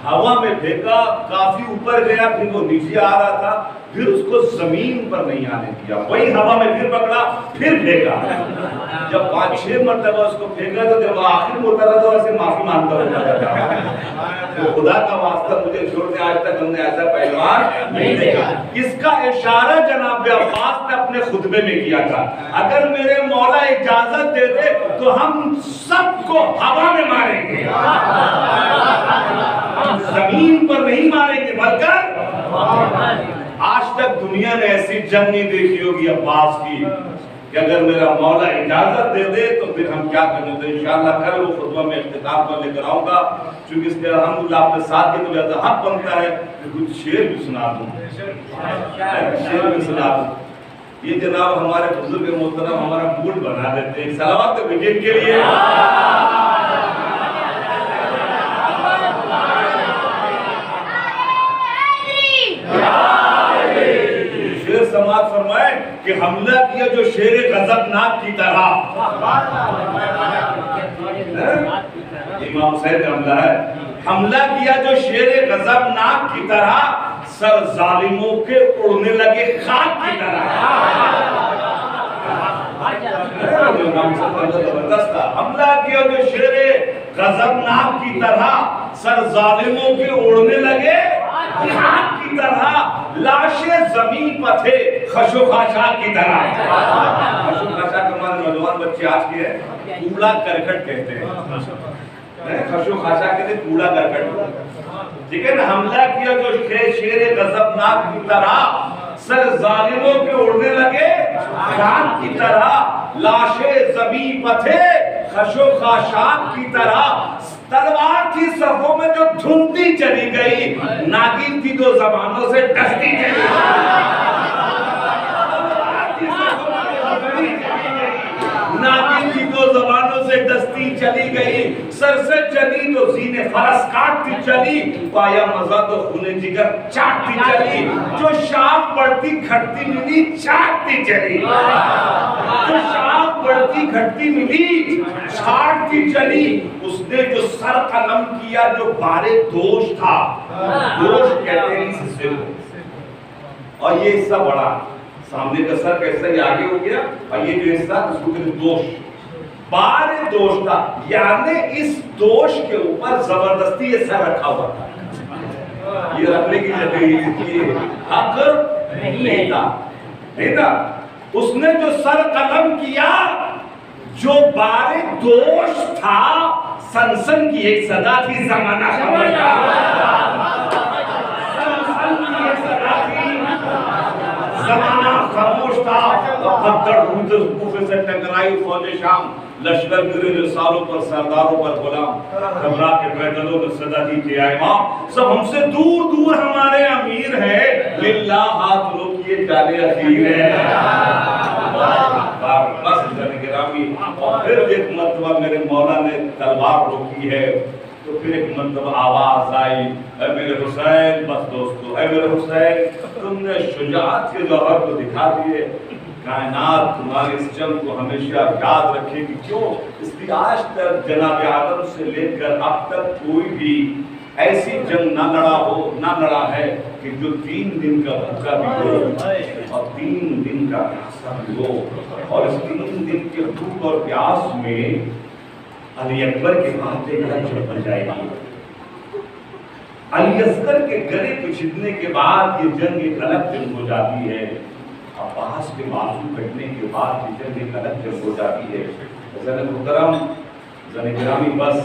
ہوا میں پھینکا، کافی اوپر گیا، پھر وہ نیچے آ رہا تھا. پھر اس کو زمین پر نہیں آنے دیا، وہی ہوا میں پھر پکڑا، پھر پھینکا۔ جب 5-6 مرتبہ اس کو پھینکا تو جب آخر میں اترا تو ایسے معافی مانگتا ہوا، خدا کا واسطہ مجھے چھوڑ دے، آج تک ہم نے ایسا پہلوان نہیں دیکھا۔ اس کا اشارہ جناب عباس نے اپنے خطبے میں کیا تھا، اگر میرے مولا اجازت دے دے تو ہم سب کو ہوا میں ماریں گے، زمین پر نہیں ماریں گے، بلکہ آج تک دنیا نے ایسی جنگ نہیں دیکھی ہوگی عباس کی کہ اگر میرا مولا اجازت دے دے تو پھر ہم کیا کریں۔ تو انشاءاللہ کل وہ خطبہ میں اختتام پر لے کر آؤں گا، چونکہ اس لیے الحمدللہ آپ نے ساتھ کے تو لہذا حق بنتا ہے کہ کچھ شعر بھی سنا دوں، شعر بھی سنا دوں۔ یہ جناب ہمارے بزرگ محترم ہمارا موڈ بنا دیتے ہیں، صلوات بجن کے لیے۔ شیر سماعت فرمائے کہ حملہ کیا جو شیر غضبناک کی طرح، امام حسین کا حملہ ہے، حملہ کیا جو شیر غضبناک کی طرح، سر ظالموں کے اڑنے لگے خاک کی طرح۔ حملہ کیا جو شیر غضبناک کی طرح، سر ظالموں کے اڑنے لگے خاک کی طرح، لاشیں زمین پر تھے خشو خاشاک کی طرح۔ خشو خاشاک ہمارے نوجوان بچے آج کے ہیں کوڑا کرکٹ کہتے ہیں، خشو خاشاک کہتے ہیں کوڑا کرکٹ، ٹھیک ہے نا۔ حملہ کیا جو شیر غضبناک کی طرح، سر ظالموں کے اڑنے لگے خاک کی طرح، لاشیں زمین پر تھے خشو خاشاک کی طرح، تلوار تھی صفوں میں جو دھنتی چلی گئی، ناگن تھی دو زبانوں سے ڈستی چلی گئی، ناگن تھی دو زبانوں سے دستی چلی گئی، سر سے چلی تو زین فرس کاٹتی چلی، پایا مزہ تو خون جگر چاٹتی چلی، جو شاخ بڑھتی گھٹتی ملی چاٹتی چلی، جو شاخ بڑھتی گھٹتی ملی چھاٹتی چلی، اس نے جو سر قلم کیا جو بارے دوش تھا، دوش کہتے ہیں اس حصے کو، اور یہ حصہ بڑا، سامنے کا سر کیسا یہ آگے ہو گیا، اور یہ جو حصہ اس کو کہتے ہیں دوش، بارے دوش تھا، یعنی اس دوش کے اوپر زبردستی یہ سر رکھا ہوا تھا، یہ رکھنے کی جگہ یہ حق نہیں تھا، نہیں تھا۔ اس نے جو سر قلم کیا جو بارے دوش تھا، سنسن کی ایک صدا تھی، زمانہ خاموش تھا، سنسن کی ایک صدا تھی، زمانہ خاموش تھا، پتھر ڈھونڈتے کوفے سے ٹکرائی فوج شام، لشکر گرے رسالوں پر سرداروں پر غلام، گھبرا کے پیدلوں نے صدا دی کہ آئے ماں، سب ہم سے دور دور ہمارے امیر ہیں، للہ ہاتھ روکیے جانے اخیر ہے۔ بس جانے گرامی، اور پھر ایک مرتبہ میرے مولا نے تلوار روکی ہے، تو پھر ایک مرتبہ آواز آئی، اے میرے حسین، بس دوستو، اے میرے حسین، تم نے شجاعت کے جوہر کو دکھا دیے، کائنات تمہاری اس جنگ کو ہمیشہ یاد رکھے گی، کیوں؟ اس لیے آج تک جناب آدم سے لے کر اب تک کوئی بھی ایسی جنگ نہ لڑا ہو، نہ لڑا ہے کہ جو 3 دن کا بھوکا بھی ہو اور 3 دن کا پیاسا بھی ہو، اور اس 3 دن کے بھوک اور پیاس میں علی اکبر کے ہاتھ ایک الگ جنگ بن جائے گی، علی اصغر کے گلے کو چھیدنے کے بعد یہ جنگ ایک الگ جنگ ہو جاتی ہے، عباس کے بازو کٹنے کے بعد یہ جنگ ایک الگ جنگ ہو جاتی ہے۔ حضرت محترم زن گرامی، بس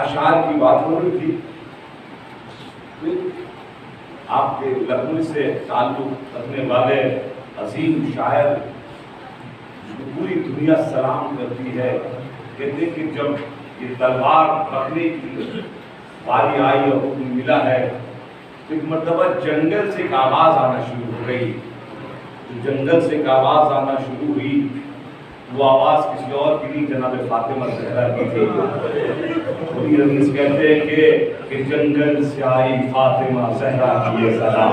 اشعار کی بات ہو رہی تھی، آپ کے لکھنؤ سے تعلق رکھنے والے عظیم شاعر پوری دنیا سلام کرتی ہے، کہتے ہیں کہ جب یہ تلوار رکھنے کی باری آئی اور حکم ملا ہے، ایک مرتبہ جنگل سے ایک آواز آنا شروع ہو گئی، جنگل سے ایک آواز آنا شروع ہوئی، وہ آواز کسی اور کی نہیں، جناب فاطمہ زہرا کی تھی۔ خودی حدیث کہتے ہیں کہ جنگل سے آئی فاطمہ زہرا کی یہ صدا،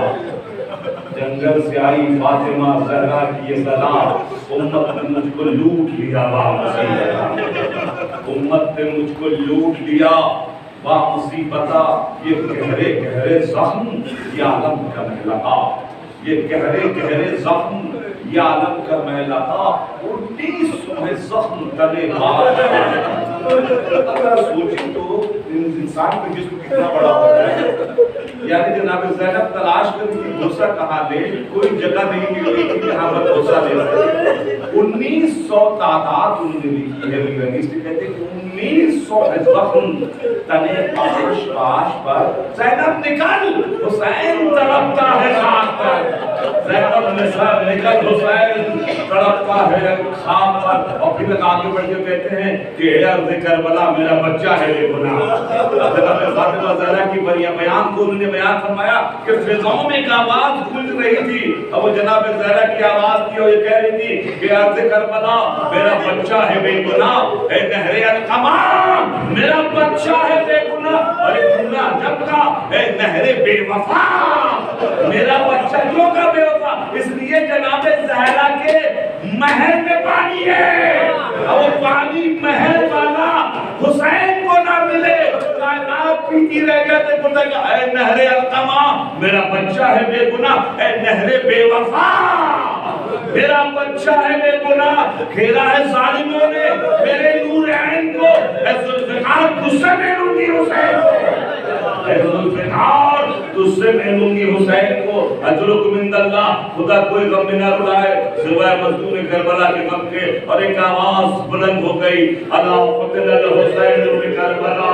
جنگل سے آئی فاطمہ زہرا کی یہ صدا، امت نے مجھ کو لوٹ لیا با مسیح، امت نے مجھ کو لوٹ لیا واہ مصیبتا یہ گہرے گہرے زخم یہ عالم کا محلقہ، یہ گہرے گہرے زخم یہ عالم کا محلقہ، 1900 زخم تلے مار۔ اگر سوچیں تو انسان کا جسم کتنا بڑا ہوتا ہے، یعنی جناب زینب تلاش کری کہ بھوسا کہاں لے، کوئی جگہ نہیں مل رہی تھی جہاں پر بھوسا لے سکے۔ 1900 تعداد انہوں نے لکھی ہے، انگلش میں کہتے ہیں 1900 زخم تنے پاش پر، زینب نکل حسین تڑپتا ہے خاک پر، زینب نکل حسین تڑپتا ہے خاک پر۔ اور پھر آگے بڑھ کے کہتے ہیں کہ اے ارض کربلا میرا بچہ ہے بے گناہ۔ جناب فاطمہ زہرا کی بیان کو انہوں نے بیان فرمایا کہ فضاؤں میں ایک آواز گونج رہی تھی، اور وہ جناب زہرا کی آواز تھی اور یہ کہہ رہی تھی کہ ارض کربلا میرا بچہ ہے بے گناہ، اے نہر القما میرا بچہ ہے بے گناہ، اور ایک گناہ جب کا اے نہر بے وفا میرا بچہ کیوں کا بے وفا، اس لیے جناب زہرا کے محل میں پانی ہے، اور وہ پانی محل والا حسین کو نہ ملے، کائنات پیتی رہ گئے تھے، بولتا کہ اے نہر القما میرا بچہ ہے بے گناہ، اے نہر بے وفا میرا بچہ ہے بے گناہ، گھیرا ہے ظالموں نے میرے نور عین کو، اے ذوالفقار تجھ سے میں لوں گی حسین کو، اے ذوالفقار تجھ سے میں لوں گی حسین کو، اجرکم عند اللہ، خدا کوئی غم نہ اڑائے سوائے مظلوم کربلا کے غم کے۔ اور ایک آواز بلند ہو گئی، الا قتل الحسین بکربلا،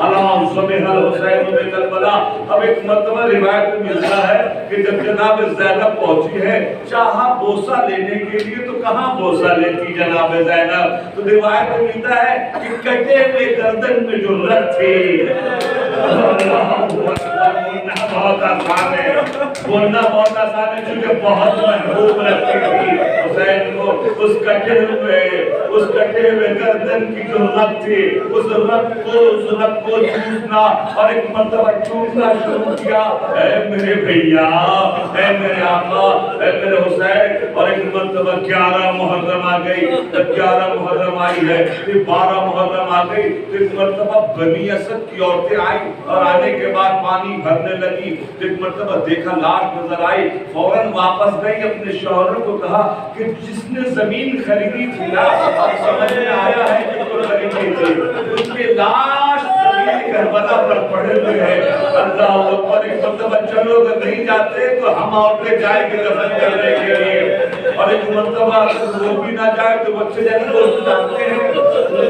الا ذبح الحسین بکربلا۔ اب ایک مرتبہ روایت میں ملتا ہے کہ جب جناب زینب پہنچی ہے چاہا بوسہ لینے کے لیے، تو کہاں بوسہ لیتی جناب زینب، تو روایت میں ملتا ہے کہ کٹے ہوئے گردن میں جو رگ تھی، بہت آسان ہے بولنا، بہت آسان ہے چونکہ بہت محبوب رکھتی تھی حسین کو، اس کٹے ہوئے گردن کی جو رگ تھی، اس رگ کو چوسنا، اور ایک مرتبہ چوسنا شروع کیا، اے میرے بھیا، اے میرے آقا، اے میرے حسین۔ اور ایک مرتبہ 11 محرم آ گئی، 11 محرم آئی ہے، پھر 12 محرم آ گئی، پھر ایک مرتبہ بنی اسد کی عورتیں آئی، اور آنے کے بعد پانی بھرنے لگی، ایک مرتبہ دیکھا لاش نظر آئی، فوراً واپس گئی، اپنے شوہر کو کہا کہ جس نے زمین خریدی تھی نا، سمجھ میں آیا ہے کہ تو خریدی تھی، اس کی لاش زمین کربلا پر پڑے ہوئے ہیں، اللہ اکبر۔ ایک مرتبہ چلو اگر نہیں جاتے تو ہم عورتیں جائیں گے دفن کرنے کے لیے، اور ایک مرتبہ اگر وہ بھی نہ جائے تو بچے جانے دوست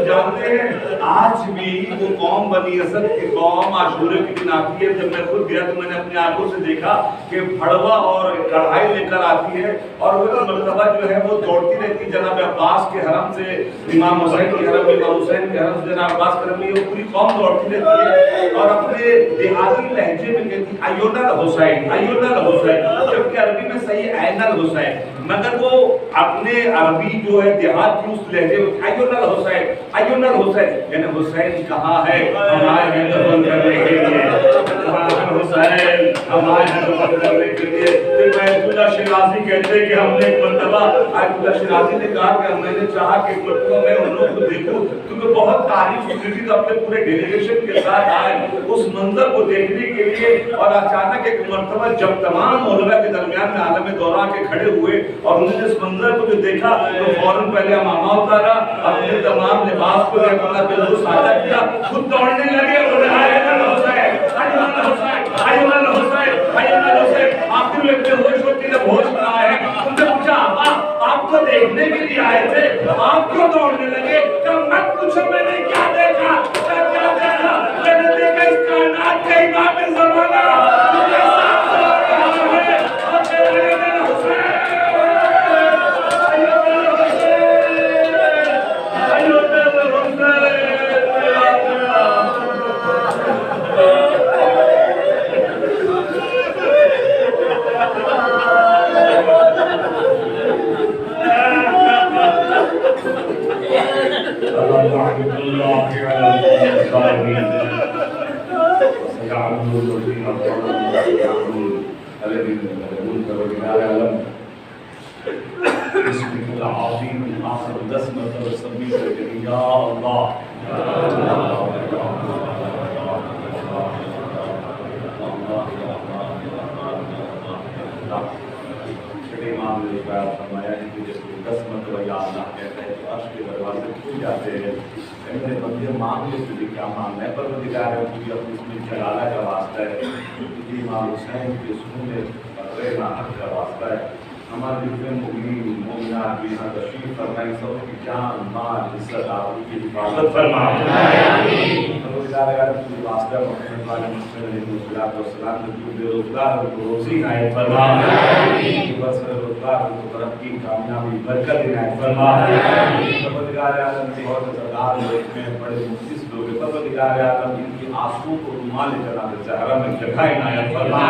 جانتے ہیں۔ آج بھی وہ قوم بنی اسد کی قوم عاشورے کی دن آتی ہے، جب میں خود گیا تو میں نے اپنے آنکھوں سے دیکھا کہ پھڑوا اور کڑھائی لے کر آتی ہے، اور وہ مرتبہ جو ہے وہ دوڑتی رہتی جناب عباس کے حرم سے امام حسین کے حرم، امام حسین کے حرم سے جناب عباس کے حرم میں، وہ پوری قوم دوڑتی رہتی ہے، اور اپنے دیہاتی لہجے میں کہتی ایون الحسین، ایون الحسین، جبکہ عربی میں صحیح عین الحسین، مگر وہ اپنے عربی جو ہے دیہات کی اس لہجے میں ایون الحسین، ایون الحسین، یعنی حسین کہاں ہے، ہم آئے ہیں دفن کرنے کے لیے، حسین ہم آئے ہیں دفن کرنے کے لیے۔ پھر آیت اللہ شیرازی کہتے ہیں کہ ہم نے ایک مرتبہ، آیت اللہ شیرازی نے کہا کہ میں نے چاہا کہ ایک مرتبہ میں ان لوگوں کو دیکھوں، کیونکہ بہت تعریف ہوئی تھی تو اپنے پورے ڈیلیگیشن کے ساتھ آئے اس منظر کو دیکھنے کے لیے، اور اچانک ایک مرتبہ جب تمام علماء کے درمیان میں عالم دورہ کے کھڑے ہوئے اور انہوں نے اس منظر کو جو دیکھا تو فوراً پہلے امامہ اتارا، اپنے تمام لباس کو اپنا بالکل سادہ کیا، خود دوڑنے لگے، آخر میں اپنے ہوش ہوتی جب ہوش میں آئے ہیں، ان سے پوچھا آپ کو دیکھنے کے لیے آئے تھے، آپ کیوں دوڑنے لگے؟ کہ مت پوچھو میں نے کیا دیکھا، کیا دیکھا؟ میں نے دیکھا اس کائنات کے امام زمانہ مجھے ساتھ دوڑ رہا ہے، اور میرے حسین اللہ کہتا ہے کہ عرش کے دروازے کھل جاتے ہیں، اے میرے بندے مانگنے سے بھی کیا مانگنا ہے، پروردگار ہے تجھے اپنی اس میں جلالہ کا واسطہ ہے، تجھے امام حسین کے سنوں میں قطرے ناحق کا واسطہ ہے۔ ہمارے جتنے مومنین مومنات بھی یہاں تشریف فرمائیں، سب کی جان مال عزت آبرو کی حفاظت فرما۔ پروردگار ہے تجھے واسطہ محمد والے مسلم علیہ السلام نے جو بے روزگار کو روزی عنایت فرما، بس روزگار کو ترقی کامیابی برکت عنایت فرما۔ پروردگار اعظم کے بہت سردار لوگ میں بڑے مخلص لوگ ہیں، پروردگار اعظم جن کی آنسوؤں کو رومال جناب زہرا میں جگہ عنایت فرما۔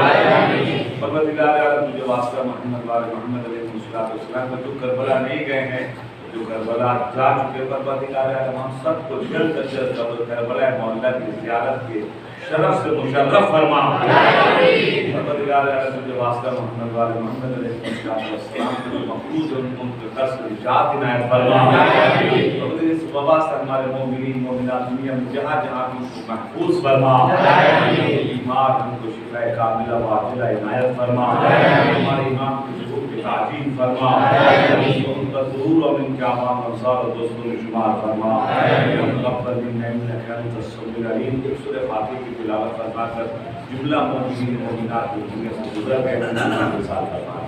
پروردگار اعظم تجھے واسطہ محمد والے محمد علیہ السلام کا جو کربلا نہیں گئے ہیں، جو کربلا جا چکے، پروردگار اعظم ہم سب کو جلد از جلد کربلا مولا کی زیارت کے شرف سے مشرف فرما۔ پروردگار اعظم تجھے واسطہ محمد والے محمد علیہ السلام کو جو مقبوض اور ان کے قرض سے نجات عنایت فرما۔ پروردگار اس وبا سے ہمارے مومنین مومنات دنیا میں جہاں جہاں بھی محفوظ فرما۔ بیمار ان کو شفا کاملہ واجلہ عنایت فرما۔ ہمارے امام کی ظہور کی تعظیم فرما، ان کا ظہور اور ان کے عوام انصار اور دوستوں میں شمار فرما۔ ربنا انک انت السمیع العلیم، سورہ فاتحہ کی تلاوت فرما کر جملہ مومنین مومنات کو دنیا سے گزر گئے ہیں، فرما۔